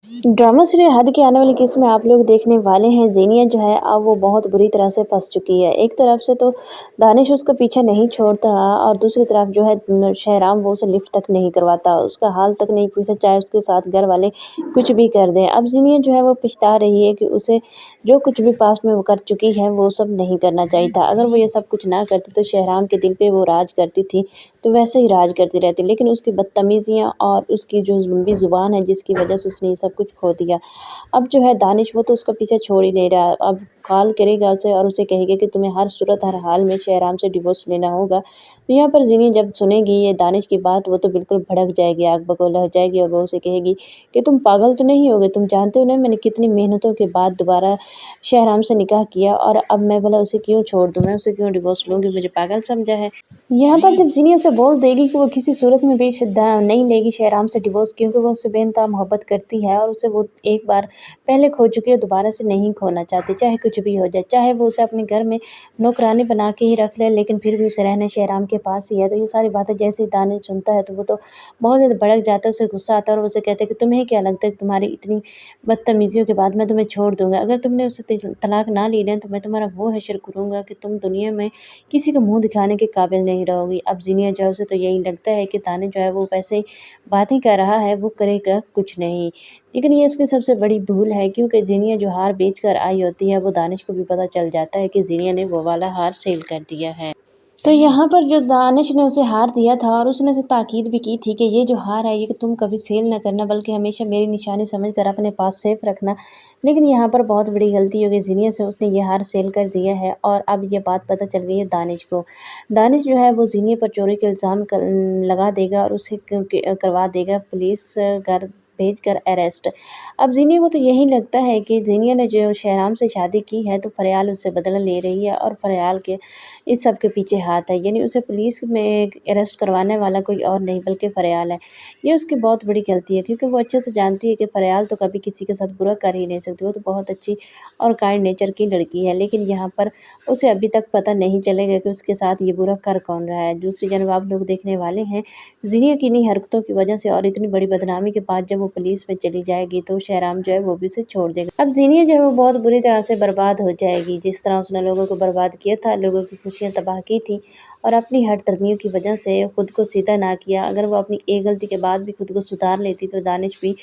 Drama serial हद के आने वाली किस्त में आप लोग देखने वाले हैं ज़ेनिया जो है अब वो बहुत बुरी तरह से फँस चुकी है। एक तरफ से तो दानिश उसका पीछा नहीं छोड़ता और दूसरी तरफ जो है शहराम वो उसे लिफ्ट तक नहीं करवाता, उसका हाल तक नहीं पूछता चाहे उसके साथ घर वाले कुछ भी कर दें। अब ज़ेनिया जो है वो पछता रही है कि उसे जो कुछ भी पास्ट में वो कर चुकी है वो सब नहीं करना चाहिए था। अगर वो ये सब कुछ ना करती तो शहराम के दिल पे वो राज करती थी, तो वैसे ही राज करती रहती। लेकिन उसकी बदतमीज़ियाँ और उसकी जो लंबी ज़ुबान है जिसकी वजह से उसने ये सब कुछ खो दिया। अब जो है दानिश वो तो उसका पीछा छोड़ ही नहीं रहा। अब कॉल करेगा उसे और उसे कहेगा कि तुम्हें हर सूरत हर हाल में शहराम से डिवोर्स लेना होगा। तो यहाँ पर ज़ीनी जब सुनेगी ये दानिश की बात वो तो बिल्कुल भड़क जाएगी, आग बगोला हो जाएगी और वो उसे कहेगी कि तुम पागल तो नहीं हो गए? तुम जानते हो ना मैंने कितनी मेहनतों के बाद दोबारा शहराम से निकाह किया और अब मैं भला उसे क्यों छोड़ दूँ? मैं उसे क्यों डिवोर्स लूँगी? मुझे पागल समझा है? यहाँ पर जब ज़ीनिया उसे बोल देगी कि वो किसी सूरत में भी नहीं लेगी शहराम से डिवोर्स क्योंकि वो उससे बेइंतहा मोहब्बत करती है और उसे वो एक बार पहले खो चुकी है, दोबारा से नहीं खोना चाहती, चाहे कुछ भी हो जाए। चाहे वो उसे अपने घर में नौकरानी बना के ही रख ले, लेकिन फिर भी उसे रहना शहराम के पास ही है। तो ये सारी बातें जैसे ही दानिश सुनता है, तो वो तो बहुत ज़्यादा भड़क जाता है, उसे गुस्सा आता है और वो उसे कहता है कि तुम्हें क्या लगता है कि तुम्हारी इतनी बदतमीज़ियों के बाद मैं तुम्हें छोड़ दूँगा? अगर तुमने उससे तलाक ना ली ना, तो मैं तुम्हारा वो हश्र करूँगा कि तुम दुनिया में किसी को मुँह दिखाने के काबिल नहीं रहोगी। अब ज़ीनिया जो है उसे तो यही लगता है कि दानिश जो है वो वैसे ही बातें कर रहा है, वो करेगा कुछ नहीं। लेकिन ये उसकी सबसे बड़ी भूल है क्योंकि ज़ीनिया जो हार बेच कर आई होती है, वो दानिश को भी पता चल जाता है कि ज़ीनिया ने वो वाला हार सेल कर दिया है। तो यहाँ पर जो दानिश ने उसे हार दिया था और उसने उसे ताकीद भी की थी कि ये जो हार है ये कि तुम कभी सेल ना करना बल्कि हमेशा मेरी निशानी समझकर अपने पास सेफ रखना। लेकिन यहाँ पर बहुत बड़ी गलती हो गई ज़ीनिया से, उसने ये हार सेल कर दिया है और अब ये बात पता चल गई है दानिश को। दानिश जो है वो ज़ीनिया पर चोरी के इल्ज़ाम लगा देगा और उसे करवा देगा पुलिस घर भेजकर अरेस्ट। अब ज़ीनिया को तो यही लगता है कि ज़ीनिया ने जो शहराम से शादी की है तो फरयाल उससे बदला ले रही है और फरयाल के इस सब के पीछे हाथ है, यानी उसे पुलिस में अरेस्ट करवाने वाला कोई और नहीं बल्कि फरयाल है। ये उसकी बहुत बड़ी गलती है क्योंकि वो अच्छे से जानती है कि फरयाल तो कभी किसी के साथ बुरा कर ही नहीं सकती, वो तो बहुत अच्छी और काइंड नेचर की लड़की है। लेकिन यहाँ पर उसे अभी तक पता नहीं चलेगा कि उसके साथ ये बुरा कर कौन रहा है। दूसरी जानब आप लोग देखने वाले हैं ज़ीनिया की इन्हीं हरकतों की वजह से और इतनी बड़ी बदनामी के बाद जब वो पुलिस में चली जाएगी तो शहराम जो है वो भी उसे छोड़ देगा। अब ज़ीनिया जो है वो बहुत बुरी तरह से बर्बाद हो जाएगी, जिस तरह उसने लोगों को बर्बाद किया था, लोगों की खुशियाँ तबाह की थी और अपनी हठधर्मियों की वजह से खुद को सीधा ना किया। अगर वो अपनी एक गलती के बाद भी खुद को सुधार लेती तो दानिश भी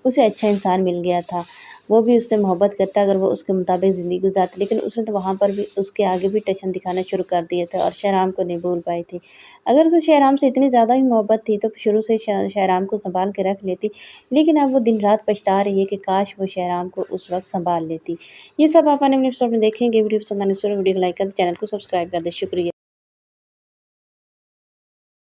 उसे अच्छा इंसान मिल गया था। वो भी उससे मोहब्बत करता अगर वो उसके मुताबिक ज़िंदगी गुज़ारती, लेकिन उसने तो वहाँ पर भी उसके आगे भी टशन दिखाना शुरू कर दिए थे और शहराम को नहीं भूल पाई थी। अगर उसे शहराम से इतनी ज़्यादा ही मोहब्बत थी तो शुरू से शहराम को सँभाल के रख लेती, लेकिन अब वो दिन रात पछता रही है कि काश वो शहराम को उस वक़्त सँभाल लेती। ये सब आप आने वाले एपिसोड में देखेंगे। वीडियो पसंद आने से वीडियो को लाइक कर दें, चैनल को सब्सक्राइब कर दें। शुक्रिया।